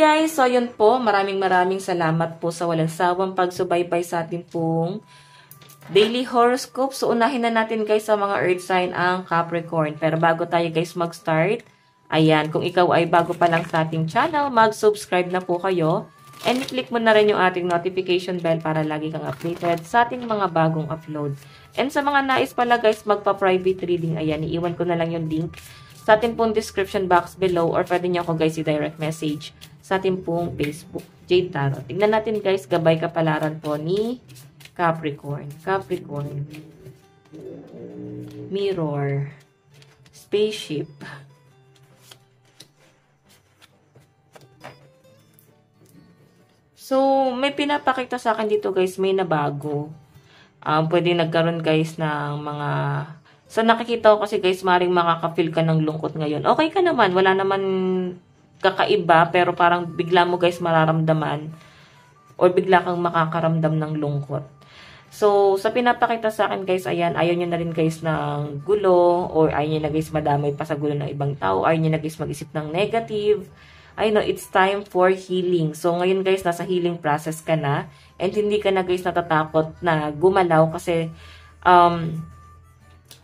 guys, so yun po, maraming salamat po sa walang sawang pagsubaybay sa atin pong daily horoscope. So unahin na natin guys sa mga earth sign ang Capricorn. Pero bago tayo guys mag-start, ayan, kung ikaw ay bago pa lang sa ating channel, mag-subscribe na po kayo. And i-click mo na rin yung ating notification bell para lagi kang updated sa ating mga bagong upload. And sa mga nais pala guys, magpa-private reading, ayan, iiwan ko na lang yung link sa ating pong description box below or pwede niyo ako guys i-direct message sa ating pong Facebook, Jade Tarot. Tingnan natin guys, gabay kapalaran po ni Capricorn. Capricorn. Mirror. Spaceship. So, may pinapakita sa akin dito guys, may nabago. Pwede nagkaroon guys ng mga... So, nakikita ko kasi guys, maring makaka-feel ka ng lungkot ngayon. Okay ka naman, wala naman kakaiba, pero parang bigla mo guys mararamdaman or bigla kang makakaramdam ng lungkot. So, sa pinapakita sa akin guys, ayan, ayaw nyo na rin guys ng gulo or ayaw nyo na guys madamay pa sa gulo ng ibang tao, ayaw nyo na guys mag-isip ng negative. I know, it's time for healing. So, ngayon guys, nasa healing process ka na and hindi ka na guys natatakot na gumalaw kasi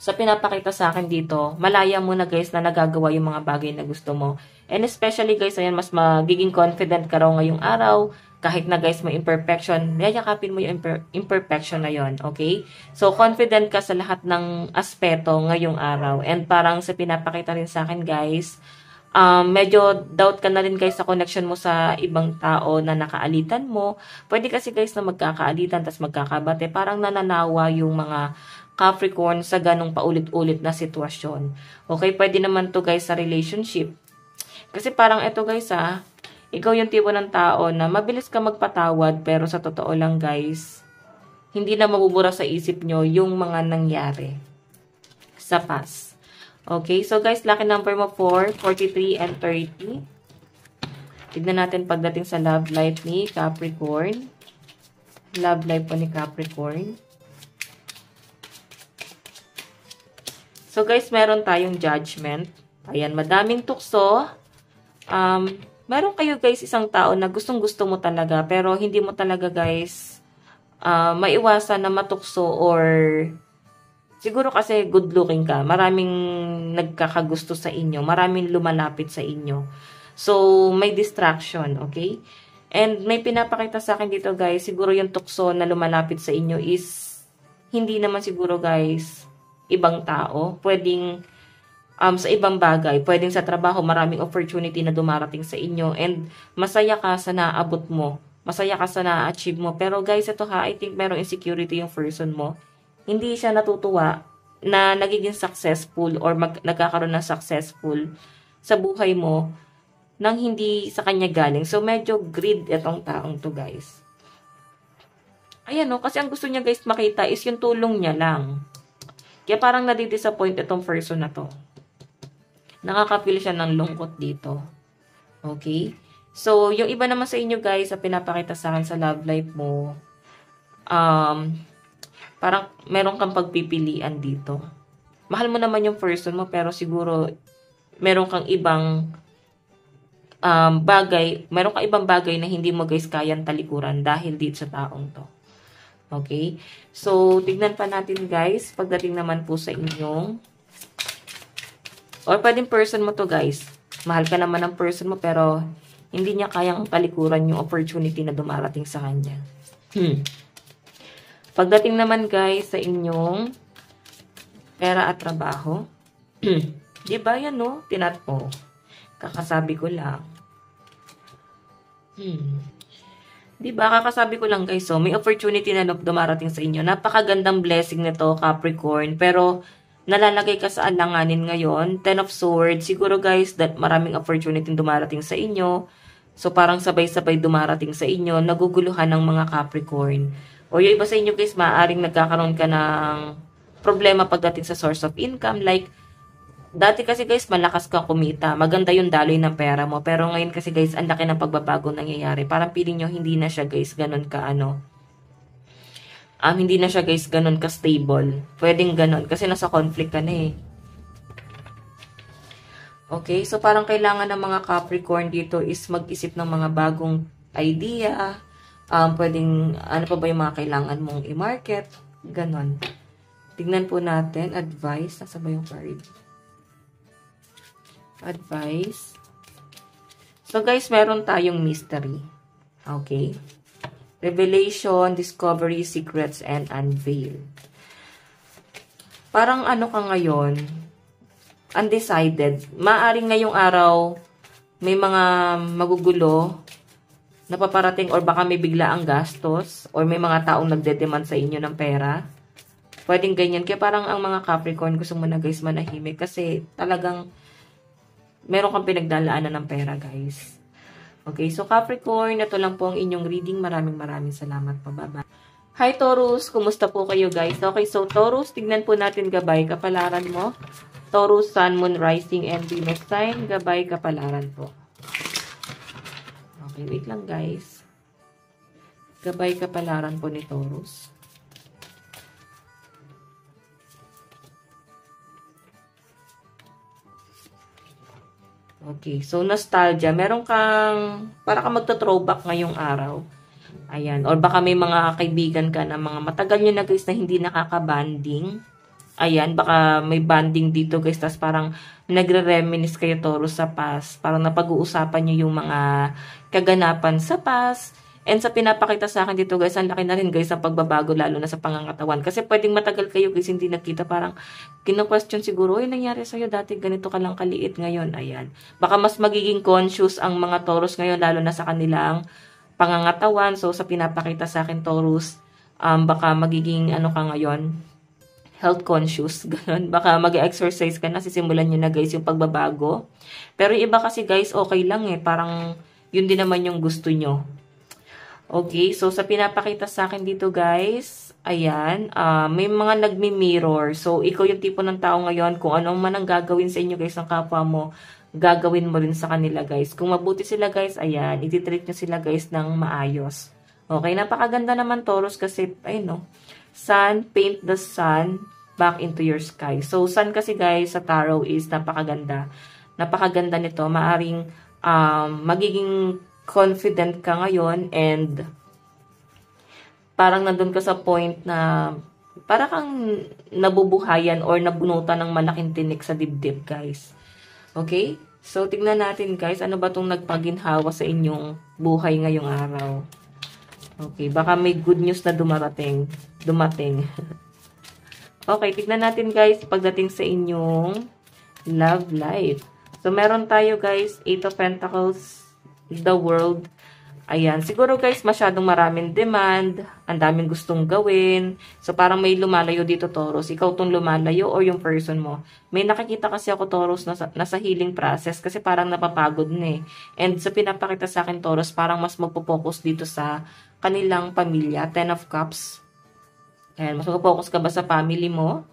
sa pinapakita sa akin dito, malaya mo na guys na nagagawa yung mga bagay na gusto mo. And especially guys, ayan, mas magiging confident ka raw ngayong araw. Kahit na guys may imperfection, yayakapin mo yung imperfection na yon, okay? So, confident ka sa lahat ng aspeto ngayong araw. And parang sa pinapakita rin sa akin guys, medyo doubt ka na rin guys sa connection mo sa ibang tao na nakaalitan mo. Pwede kasi guys na magkakaalitan, tas magkakabate. Parang nananawa yung mga Capricorn sa ganong paulit-ulit na sitwasyon. Okay, pwede naman to guys sa relationship. Kasi parang ito guys ikaw yung tipo ng tao na mabilis ka magpatawad pero sa totoo lang guys, hindi na mabubura sa isip nyo yung mga nangyari sa past. Okay, so guys, lucky number mo 4, 43, and 30. Tignan natin pagdating sa love life ni Capricorn. Love life po ni Capricorn. So guys, meron tayong judgment. Ayan, madaming tukso. Meron kayo guys isang tao na gustong-gusto mo talaga pero hindi mo talaga guys maiwasan na matukso or siguro kasi good looking ka. Maraming nagkakagusto sa inyo. Maraming lumalapit sa inyo. So, may distraction, okay? And may pinapakita sa akin dito guys, siguro yung tukso na lumalapit sa inyo is hindi naman siguro guys ibang tao, pwedeng sa ibang bagay, pwedeng sa trabaho, maraming opportunity na dumarating sa inyo and masaya ka sa naabot mo, masaya ka sa na-achieve mo. Pero guys, ito I think merong insecurity yung person mo. Hindi siya natutuwa na nagiging successful or nagkakaroon ng successful sa buhay mo nang hindi sa kanya galing. So, medyo greed itong taong to guys. Ayan kasi ang gusto niya guys makita is yung tulong niya lang. Kaya parang nadidisappoint itong person na to. Nakaka-feel siya ng lungkot dito. Okay? So, yung iba naman sa inyo guys, sa pinapakita sa akin sa love life mo, parang meron kang pagpipilian dito. Mahal mo naman yung person mo, pero siguro meron kang ibang meron kang ibang bagay na hindi mo guys kayang talikuran dahil dito sa taong to. Okay? So, tignan pa natin guys, pagdating naman po sa inyong, or pwedeng person mo to guys, mahal ka naman ng person mo pero hindi niya kayang talikuran yung opportunity na dumarating sa kanya. Pagdating naman guys sa inyong pera at trabaho, diba yan tinat po. Kakasabi ko lang. Diba, kakasabi ko lang guys, may opportunity na dumarating sa inyo. Napakagandang blessing nito, Capricorn. Pero, nalalagay ka sa alanganin ngayon. 10 of Swords. Siguro guys, that maraming opportunity dumarating sa inyo. So, parang sabay-sabay dumarating sa inyo. Naguguluhan ng mga Capricorn. O yung iba sa inyo guys, maaaring nagkakaroon ka ng problema pagdating sa source of income. Like, dati kasi guys, malakas ka kumita. Maganda yung daloy ng pera mo. Pero ngayon kasi guys, ang laki ng pagbabago nangyayari. Parang feeling nyo, hindi na siya guys ganun ka hindi na siya guys ganun ka stable. Pwedeng ganun. Kasi nasa conflict ka na Okay? So, parang kailangan ng mga Capricorn dito is mag-isip ng mga bagong idea. Pwedeng, ano pa ba yung mga kailangan mong i-market? Ganon. Tignan po natin. Advice. Nasa ba yung card? Advice. So, guys, meron tayong mystery. Okay? Revelation, discovery, secrets, and unveil. Parang ano ka ngayon, undecided. Maaring ngayong araw, may mga magugulo na paparating or baka may bigla ang gastos or may mga taong nagdedemand sa inyo ng pera. Pwedeng ganyan. Kaya parang ang mga Capricorn gusto mo na guys manahimik kasi talagang meron kang pinagdalaanan ng pera guys. Okay, so Capricorn, ito lang po ang inyong reading. Maraming salamat po. Bye-bye. Hi Taurus, kumusta po kayo guys? Okay, so Taurus, tignan po natin gabay kapalaran mo. Taurus, Sun, Moon, Rising, and Venus sign. Gabay kapalaran po. Okay, wait lang guys. Gabay kapalaran po ni Taurus. Okay, so nostalgia. Meron kang, para ka magta-throwback ngayong araw. Ayan. Or baka may mga kaibigan ka na mga matagal nyo na guys na hindi nakaka-banding. Ayan. Baka may banding dito guys. Tapos parang nagre-reminisce kayo Taurus sa past. Parang napag-uusapan nyo yung mga kaganapan sa past. And sa pinapakita sa akin dito guys, ang laki na rin guys ang pagbabago lalo na sa pangangatawan. Kasi pwedeng matagal kayo guys hindi nagkita. Parang kino-question siguro, nangyari sa'yo dati ganito ka lang kaliit ngayon. Ayan. Baka mas magiging conscious ang mga Taurus ngayon lalo na sa kanilang pangangatawan. So sa pinapakita sa akin Taurus, baka magiging ano ka ngayon, health conscious. Ganun. Baka mag-exercise ka na, sisimulan nyo na guys yung pagbabago. Pero yung iba kasi guys, okay lang eh. Parang yun din naman yung gusto nyo. Okay, so sa pinapakita sa akin dito guys, ayan, may mga nagmi-mirror. So, ikaw yung tipo ng tao ngayon, kung anong man ang gagawin sa inyo guys ng kapwa mo, gagawin mo rin sa kanila guys. Kung mabuti sila guys, ayan, ititreat nyo sila guys ng maayos. Okay, napakaganda naman Taurus kasi, ayun no, sun, paint the sun back into your sky. So, sun kasi guys sa tarot is napakaganda. Napakaganda nito, maaring magiging confident ka ngayon and parang nandun ka sa point na parang kang nabubuhayan or nabunutan ng malaking tinik sa dibdib, guys. Okay? So, tignan natin, guys. Ano ba itong nagpaginhawa sa inyong buhay ngayong araw? Okay. Baka may good news na dumating. Okay. Tignan natin, guys, pagdating sa inyong love life. So, meron tayo, guys, 8 of Pentacles, the world. Ayan. Siguro guys, masyadong maraming demand. Ang daming gustong gawin. So, parang may lumalayo dito, Taurus. Ikaw tong lumalayo o yung person mo. May nakikita kasi ako, Taurus, nasa healing process kasi parang napapagod na eh. And sa pinapakita sa akin, Taurus, parang mas magpo-focus dito sa kanilang pamilya. 10 of Cups. Ayan. Mas magpo-focus ka ba sa family mo?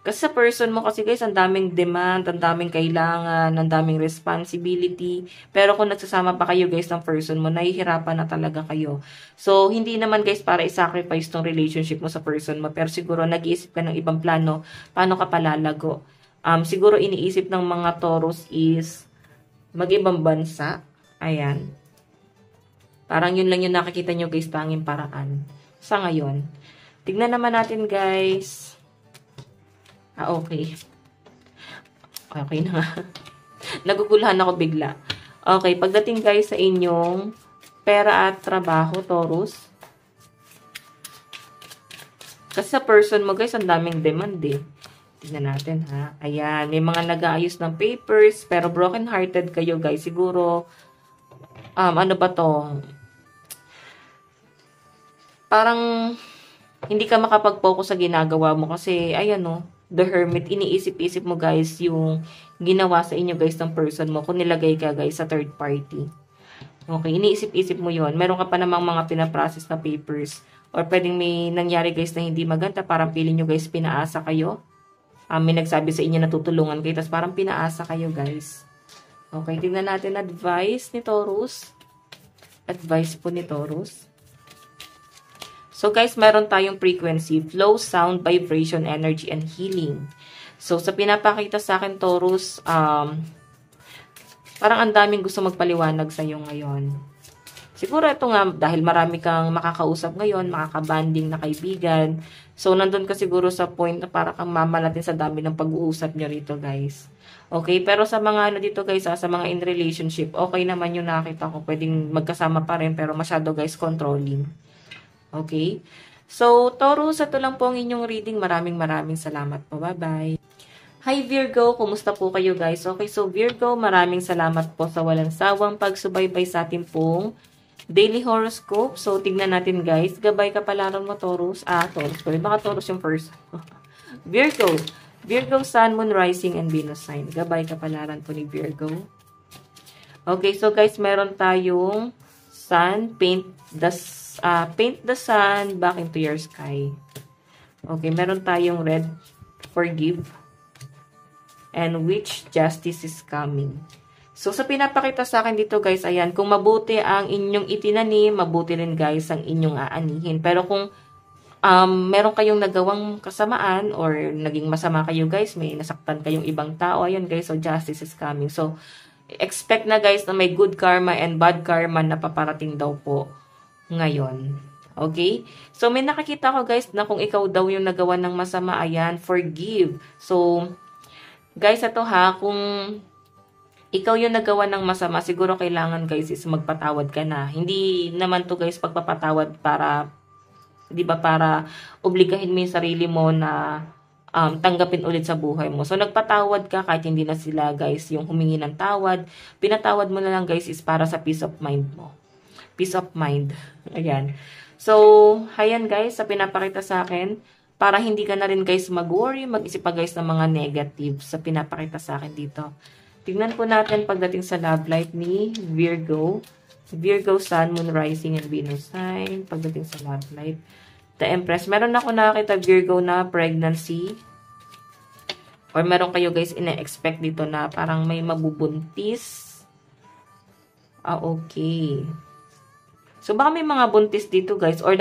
Kasi sa person mo kasi guys, ang daming demand, ang daming kailangan, ang daming responsibility. Pero kung nagsasama pa kayo guys ng person mo, nahihirapan na talaga kayo. So, hindi naman guys para i-sacrifice tong relationship mo sa person mo. Pero siguro nag-iisip ka ng ibang plano, paano ka palalago. Siguro iniisip ng mga Taurus is mag-ibang bansa. Ayan. Parang yun lang yung nakikita nyo guys, tanging paraan. Sa ngayon. Tignan naman natin guys. Okay. Okay na nga. Naguguluhan ako bigla. Okay, pagdating guys sa inyong pera at trabaho, Taurus. Kasi sa person mo guys, ang daming demand eh. Tignan natin ha. Ayan, may mga nag-aayos ng papers, pero broken-hearted kayo guys. Siguro, ano ba to? Parang, hindi ka makapag-focus sa ginagawa mo kasi, ayan o. The Hermit, iniisip-isip mo guys yung ginawa sa inyo guys ng person mo kung nilagay ka guys sa third party. Okay, iniisip-isip mo yon. Meron ka pa namang mga pinaprocess na papers or pwedeng may nangyari guys na hindi maganda, parang feeling nyo guys pinaasa kayo. May nagsabi sa inyo na tutulungan kayo, tapos parang pinaasa kayo guys. Okay, tingnan natin advice ni Taurus. Advice po ni Taurus. So guys, meron tayong frequency, flow, sound, vibration, energy, and healing. So, sa pinapakita sa akin, Taurus, parang ang daming gusto magpaliwanag sa'yo ngayon. Siguro ito nga, dahil marami kang makakausap ngayon, makakabanding na kaibigan. So, nandun ka siguro sa point na para kang mamalatin sa dami ng pag-uusap nyo rito, guys. Okay? Pero sa mga ano dito, guys, sa mga in relationship, okay naman yung nakita ko. Pwedeng magkasama pa rin, pero masyado, guys, controlling. Okay? So, Taurus, ito lang po ang inyong reading. Maraming salamat po. Bye-bye. Hi Virgo, kumusta po kayo guys? Okay, so Virgo, maraming salamat po sa walang sawang pagsubaybay sa atin pong daily horoscope. So, tignan natin guys. Gabay kapalaran mo, Taurus. Taurus ko rin. Baka Taurus yung first. Virgo. Virgo, Sun, Moon, Rising, and Venus sign. Gabay kapalaran po ni Virgo. Okay, so guys, meron tayong Sun, paint the sun back into your sky. Okay, meron tayong red, forgive. And which justice is coming. So, sa pinapakita sa akin dito, guys, ayan, kung mabuti ang inyong itinanim, mabuti rin, guys, ang inyong aanihin. Pero kung meron kayong nagawang kasamaan or naging masama kayo, guys, may nasaktan kayong ibang tao, ayan, guys, so justice is coming. So, expect na, guys, na may good karma and bad karma na paparating daw po ngayon. Okay? So, may nakakita ko, guys, na kung ikaw daw yung nagawa ng masama, ayan, forgive. So, guys, ito ha, kung ikaw yung nagawa ng masama, siguro kailangan guys is magpatawad ka na. Hindi naman to guys pagpapatawad para, di ba, para obligahin mo yung sarili mo na tanggapin ulit sa buhay mo. So, nagpatawad ka kahit hindi na sila guys yung humingi ng tawad. Pinatawad mo na lang guys is para sa peace of mind mo. Peace of mind. Ayan. So, ayan guys, sa pinapakita sa akin, para hindi ka na rin guys mag-worry, mag-isip pa guys ng mga negative sa pinapakita sa akin dito. Tingnan po natin pagdating sa love life ni Virgo. Virgo, Sun, Moon, Rising, and Venus sign. Pagdating sa love life. The Empress. Meron ako nakakita Virgo na pregnancy. Or meron kayo guys ina-expect dito na parang may mabubuntis. Okay. So baka may mga buntis dito guys. Or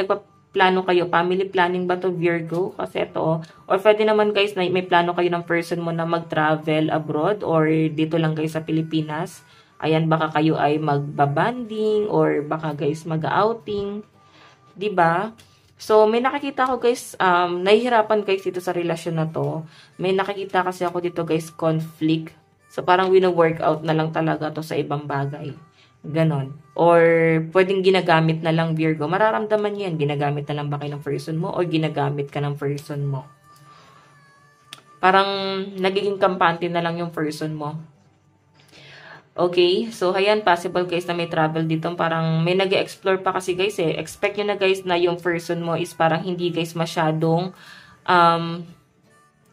plano kayo, family planning ba to Virgo? Kasi ito, or pwede naman guys na may plano kayo ng person mo na mag-travel abroad or dito lang guys sa Pilipinas. Ayan, baka kayo ay magbabanding or baka guys mag-outing. Diba? So, may nakikita ko guys, nahihirapan guys dito sa relasyon na to. May nakikita kasi ako dito guys, conflict. So, parang wino-workout na lang talaga to sa ibang bagay. Ganon. Or, pwedeng ginagamit na lang Virgo. Mararamdaman yan. Ginagamit na lang ba kayo ng person mo or ginagamit ka ng person mo. Parang nagiging kampante na lang yung person mo. Okay? So, ayan, possible guys na may travel dito. Parang may nag-explore pa kasi guys eh. Expect nyo na guys na yung person mo is parang hindi guys masyadong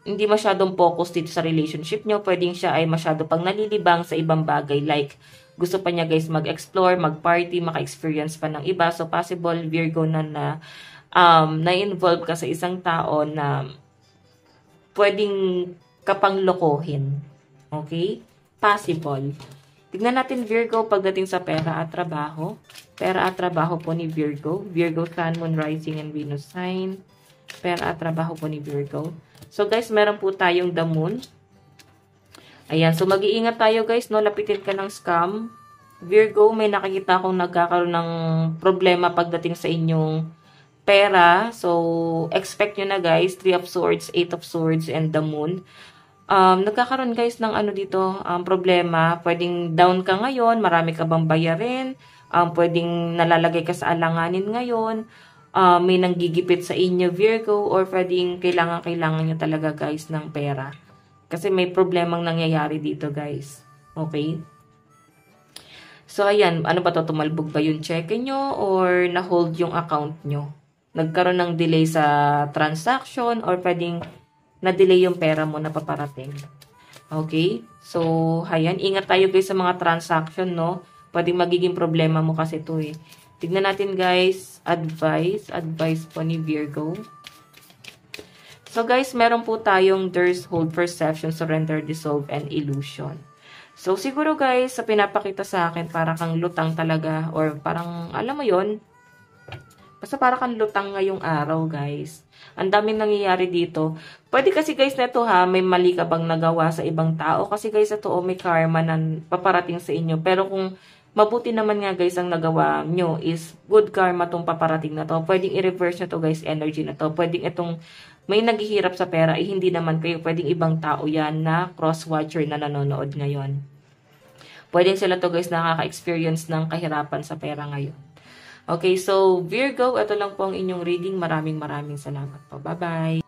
hindi masyadong focus dito sa relationship nyo. Pwedeng siya ay masyado pang nalilibang sa ibang bagay. Like, gusto pa niya guys mag-explore, mag-party, maka-experience pa ng iba. So, possible Virgo na na-involve ka sa isang tao na pwedeng kapang lokohin. Okay? Possible. Tignan natin Virgo pagdating sa pera at trabaho. Pera at trabaho po ni Virgo. Virgo, Sun, Moon, Rising, and Venus sign. Pera at trabaho po ni Virgo. So, guys, meron po tayong the Moon. Ayan, so mag-iingat tayo guys, no? Lapitin ka ng scam. Virgo, may nakikita akong nagkakaroon ng problema pagdating sa inyong pera. So, expect nyo na guys, 3 of Swords, 8 of Swords, and the Moon. Nagkakaroon guys ng ano dito, problema. Pwedeng down ka ngayon, marami ka bang bayarin. Pwedeng nalalagay ka sa alanganin ngayon. May nanggigipit sa inyo Virgo, or pwedeng kailangan nyo talaga guys ng pera. Kasi may problemang nangyayari dito, guys. Okay? So, ayan. Ano ba to? Tumalbog ba yung cheque nyo? Or na-hold yung account nyo? Nagkaroon ng delay sa transaction? Or pwedeng na-delay yung pera mo na paparating? Okay? So, ayan. Ingat tayo, guys, sa mga transaction, no? Pwedeng magiging problema mo kasi ito, eh. Tignan natin, guys. Advice. Advice po ni Virgo. So guys, meron po tayong there's hold, perception, surrender, dissolve, and illusion. So siguro guys, sa pinapakita sa akin, para kang lutang talaga, or parang, alam mo yon, Basta para kang lutang ngayong araw, guys. Ang daming nangyayari dito. Pwede kasi guys na ito ha, may mali ka bang nagawa sa ibang tao. Kasi guys, ito may karma na paparating sa inyo. Pero kung mabuti naman nga guys ang nagawa nyo is good karma tong paparating na to. Pwedeng i-reverse nyo to guys, energy na to. Pwedeng itong may naghihirap sa pera, hindi naman kayo. Pwedeng ibang tao yan na cross-watcher na nanonood ngayon. Pwedeng sila to guys nakaka-experience ng kahirapan sa pera ngayon. Okay, so Virgo, ito lang po ang inyong reading. Maraming salamat po. Bye-bye!